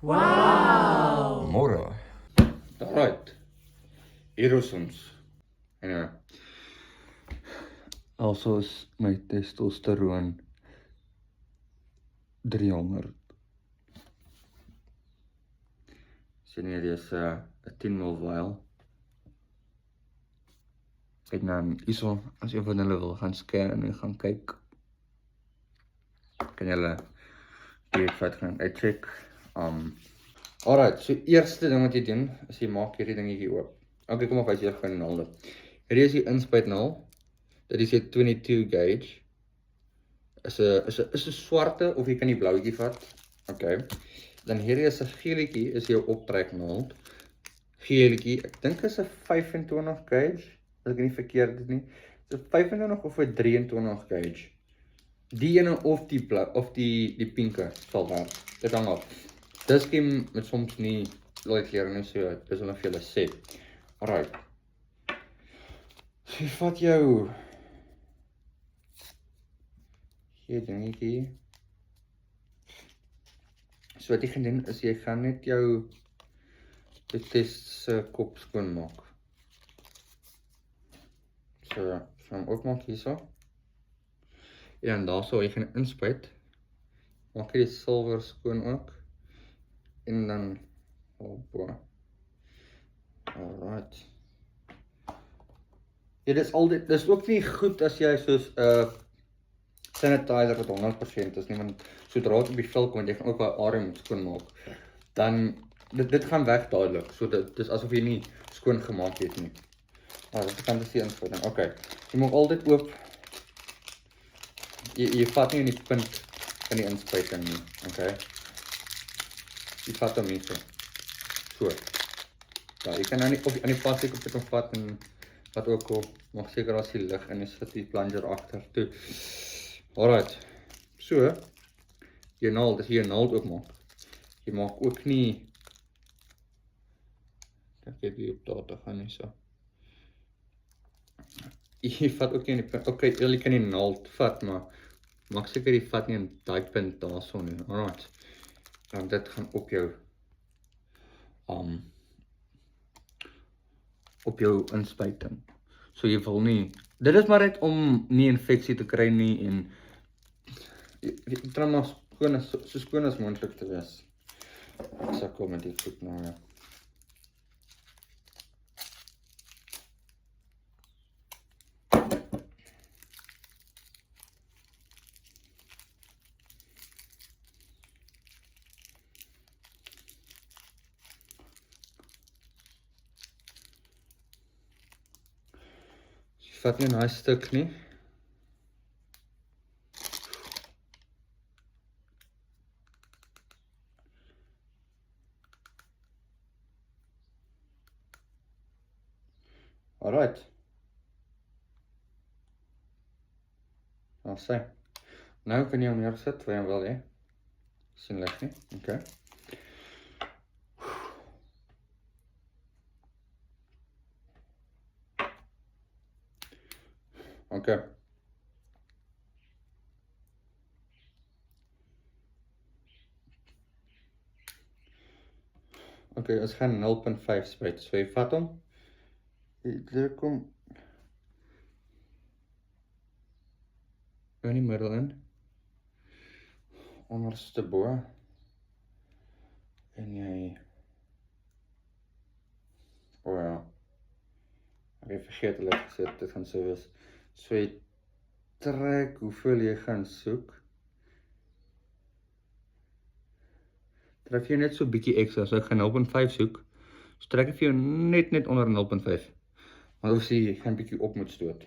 Môre. Alright, hier is ons. Anyway. Also is my testosteroon 300. So nee, dis 'n 10 ml vial. En dan hierso, as jy van hulle wil gaan scan en gaan kyk, kan julle dit vat gaan uitcheck. Alright, so eerste ding wat jy doen, is jy maak hierdie dingetjie oop. Okay, kom op, wys jy gou die naalde. Hierdie is die inspuitnaal. Dit is 'n 22 gauge. Is 'n swarte of jy kan die blauwtjie vat. Okay. Dan hierdie is 'n geeltjie, is jou optreknaald. Geeltjie, ek dink is 'n 25 gauge, as ek nie verkeerd is nie. Is 'n 25 of 'n 23 gauge. Die ene of die blou of die pinke sal werk. Dit hang af. Dis skiem met soms nie like klere nie, so dis hulle vir julle sê. Alright. So jy vat jou hier dingetjie. So wat jy gaan doen is jy gaan net jou test se kop skoon maak. So hom oopmaak hierso. En daarso jy gaan inspuit. Maak jy die silwer skoon ook. En dan bo. Alright. Ja, dis ook nie goed as jy soos 'n sanitizer wat 100% is nie, want sodra dit op die vel kom, jy gaan ook daai area moet skoon maak. Dan dit gaan weg dadelik. So dit is asof jy nie skoon gemaak het nie. Dit kan dis die inspuiting. Okay. Jy maak altyd oop. Jy vat nie in die punt van die inspuiting nie, okay? Jy vat hom hier so. Ja, jy kan aan die plastic op dit vat en wat ook al, mag seker as die lig in is, sit die plunger agter toe. Alright. So, jy naald, as jy 'n naald oopmaak. Jy maak ook nie ek het hier op data gaan nie so. Jy vat ook nie in die punt. Okay, jy kan die naald vat, maar maak seker jy vat nie in daai punt daarso nie. Alright. Dan dit gaan op jou inspuiting. So jy wil nie. Dit is maar net om nie infeksie te kry nie en jy probeer maar so skoon as moontlik te wees. Ek sal kom met dit goed nou ja. Vat nie 'n nice stuk nie. Alright. Sê. Nou kan jy hom neersit waar jy wil hê. Sien lig nie. Okay. Okay. Okay, ons gaan 0.5 spuit. So jy vat hom. Jy druk hom in die middel in. Onderste bo. En jy ja. Ek het vergeet hulle het gesê dit gaan so wees. So jy trek hoeveel jy gaan soek. Trek jy net so bietjie ekstra, so ek gaan 0.5 soek. So trek ek vir jou net onder 0.5. Maar of jy gaan bietjie op moet stoot.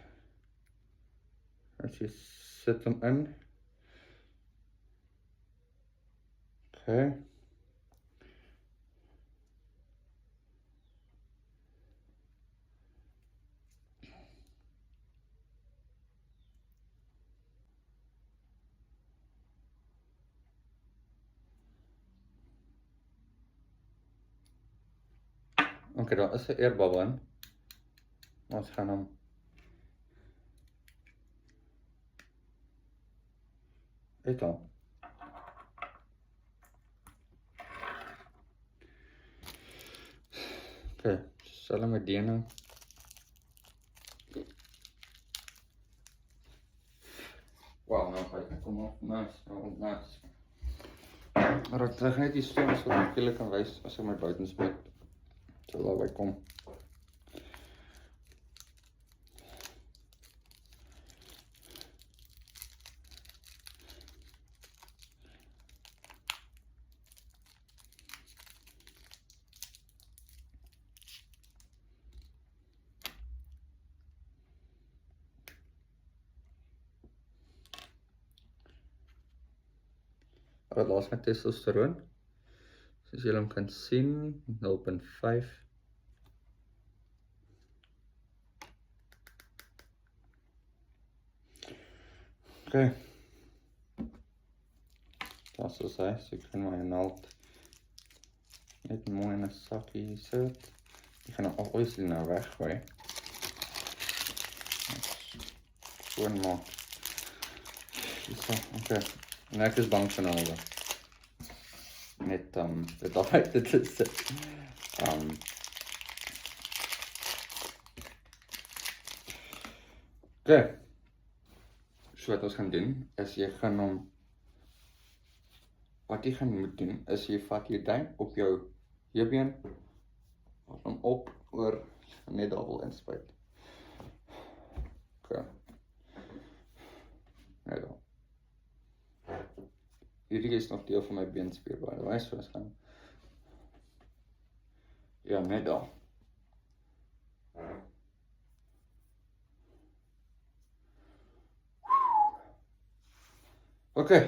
As jy sit hom in. Okay. Okay, daar is 'n airbubble in. Ons gaan hom uithaal. Okay, selfe met die nou. Wow, nou gaan ek kom op, nice. Maar ek terug net die stoom, so ek julle kan wys as ek my buitenspuit so daarby kom. Alright, laas met testosteron. Soos julle kan sien, 0.5. Okay. Dat is hy, so ek kan my naald net mooi in 'n sakkie sit. Ek gaan hom obviously nou weggooi. Skoonmaak. So, okay. En ek is bang vir naalde. Net dit altyd dit is. Okay. So wat ons gaan doen is jy gaan hom wat jy gaan moet doen is jy vat jou duim op jou heupbeen, vat hom op oor net daar wil inspuit. Okay. Net daar. Hierdie is nog deel van my beenspier, by the way, so ons gaan ja, net daar. Okay.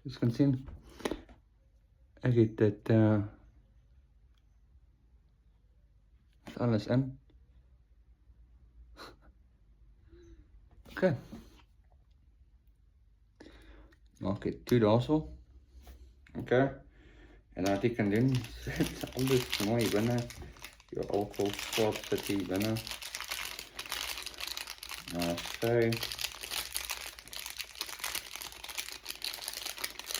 Soos kan sien, ek het dit alles in. Okay. Maak dit toe daarso. Okay. En wat jy kan doen, sit alles mooi binne. Jou alcohol swab sit hier binne. Okay.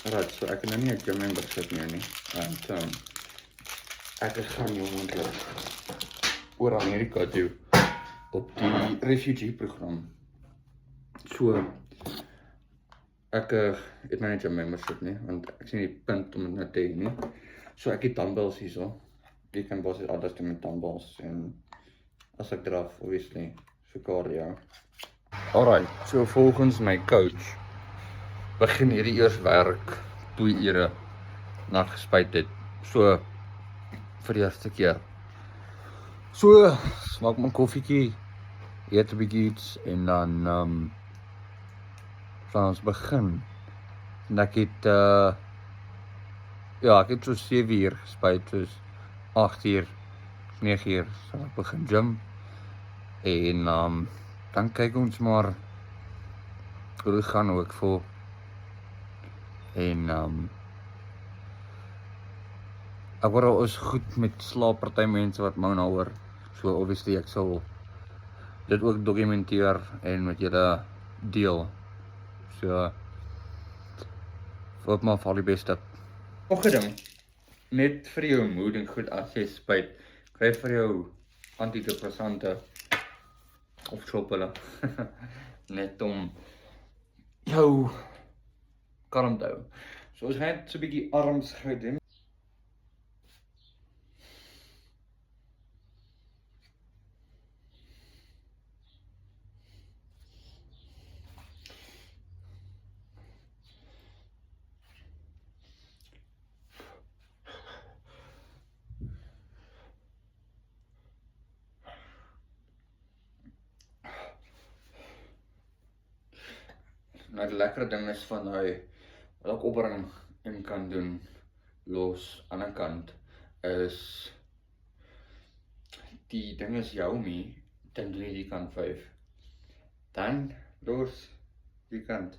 Alright, so ek kan nou nie 'n gym membership meer nie. Want ek gaan jou moontlik oor Amerika toe op die refugee program. So ek het nou nie 'n gym membership nie, want ek sien die punt om dit nou te hê nie. So ek het dumbbells hierso. Jy kan basies alles doen met dumbbells en as ek draf, obviously, so cardio. Alright, so volgens my coach begin hierdie eers werk 2 ure na ek gespuit het. So vir die eerste keer. So smaak my koffietjie, eet 'n bietjie iets en dan gaan ons begin. En ek het ja, ek het so 7 uur gespuit, soos 8 uur, 9 uur sal ek begin gym. En dan kyk ons maar hoe dit gaan, hoe ek voel. En ek hoor al is goed met slaap, party mense wat mou na hoor. So obviously ek sal dit ook dokumenteer en met julle deel. So hoop maar vir al die beste. Nog 'n ding, net vir jou moed en goed as jy spuit, kry vir jou antidepressante of chop hulle net om jou kalm te hou. So ons gaan net so 'n bietjie arms gou doen. Nou die lekkere ding is van hy wat ek opbring en kan doen los aan 'n kant is die ding is Xiaomi, dan doen jy die kant 5. Dan los die kant.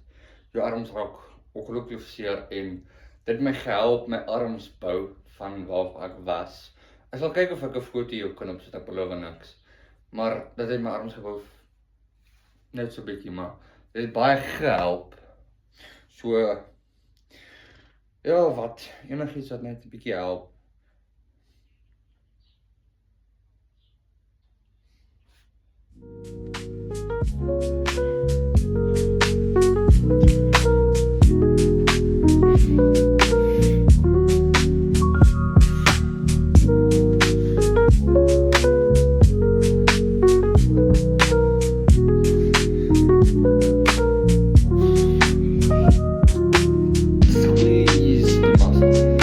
Jou arms raak ongelukkig seer en dit my gehelp my arms bou van waar ek was. Ek sal kyk of ek 'n foto hier kan opsit, ek beloof niks. Maar dit het my arms gebou net so bietjie, maar dit het baie gehelp. So ja, wat enigiets wat net 'n bietjie help. Squeeze the muscle.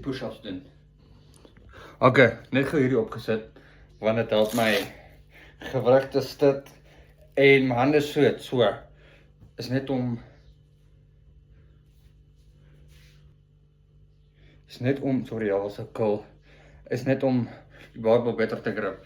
Push-ups doen. Okay, net gou hierdie opgesit, want dit help my gewrig te sit en my hande sweet, so is net om sorry, daar was 'n kil, is net om die barbel beter te grip.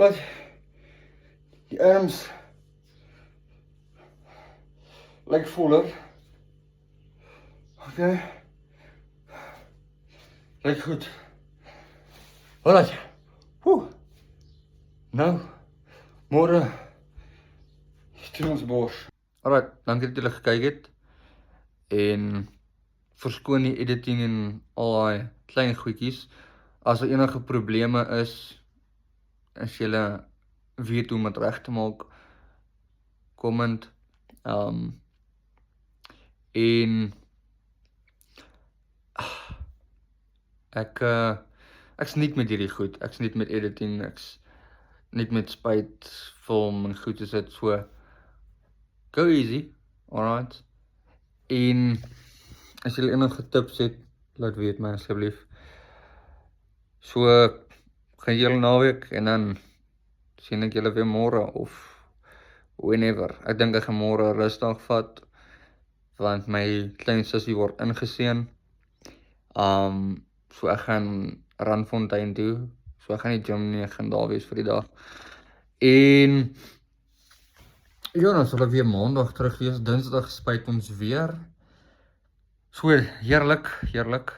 Wat? Die arms lyk voller. Okay. Lyk goed. Alright. Nou, môre doen ons bors. Alright, dankie dat julle gekyk het. En verskoon die editing en al daai klein goedjies. As er enige probleme is, as julle weet hoe om dit reg te maak, comment. En ek's niet met hierdie goed. Ek's niet met editing, ek's niet met spyt, film en goed is dit so. Go easy, alright. En as julle enige tips het, laat weet my asseblief. So, gaan julle naweek en dan sien ek julle weer môre of whenever. Ek dink ek gaan môre 'n rusdag vat, want my klein sussie word ingeseën. So ek gaan Randfontein toe. So ek gaan nie gym nie, ek gaan daar wees vir die dag. En ja, dan sal ek weer maandag terug wees. Dinsdag spyt ons weer. So heerlik, heerlik.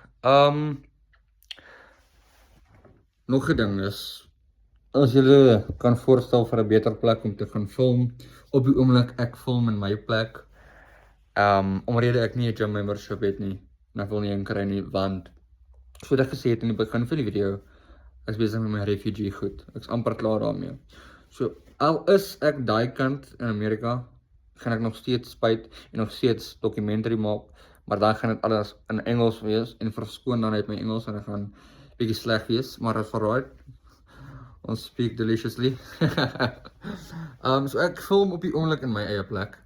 Nog 'n ding is, as julle kan voorstel vir 'n beter plek om te gaan film, op die oomblik ek film in my plek. Omrede ek nie 'n gym membership het nie, en ek wil nie een kry nie, want soos ek gesê het in die begin van die video, ek is besig met my refugee goed. Ek's amper klaar daarmee. So al is ek daai kant in Amerika, gaan ek nog steeds spyt en nog steeds documentary maak, maar dan gaan dit alles in Engels wees en verskoon dan uit my Engels en dit gaan bietjie sleg wees, maar as alright. Ons speak deliciously. So ek film op die oomblik in my eie plek.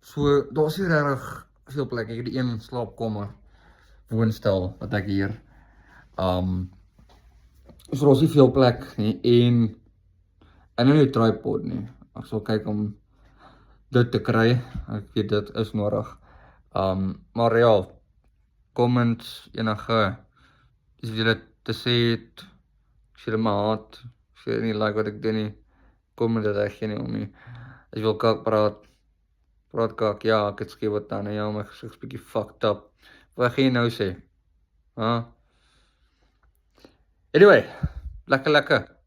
So daar's nie regtig veel plek. Ek het die een slaapkamer woonstel wat ek hier. So daar's nie veel plek nie en ek het nie 'n tripod nie. Ek sal kyk om dit te kry. Ek weet dit is nodig. Maar ja, comments enige as julle te sê het, as julle my haat, as julle nie like wat ek doen nie, comment dit ek gee nie om nie. As jy wil kak praat kak, ja, ek het skewe tande, ja, my gesig's bietjie fucked up. Wat gaan jy nou sê? Anyway, lekker.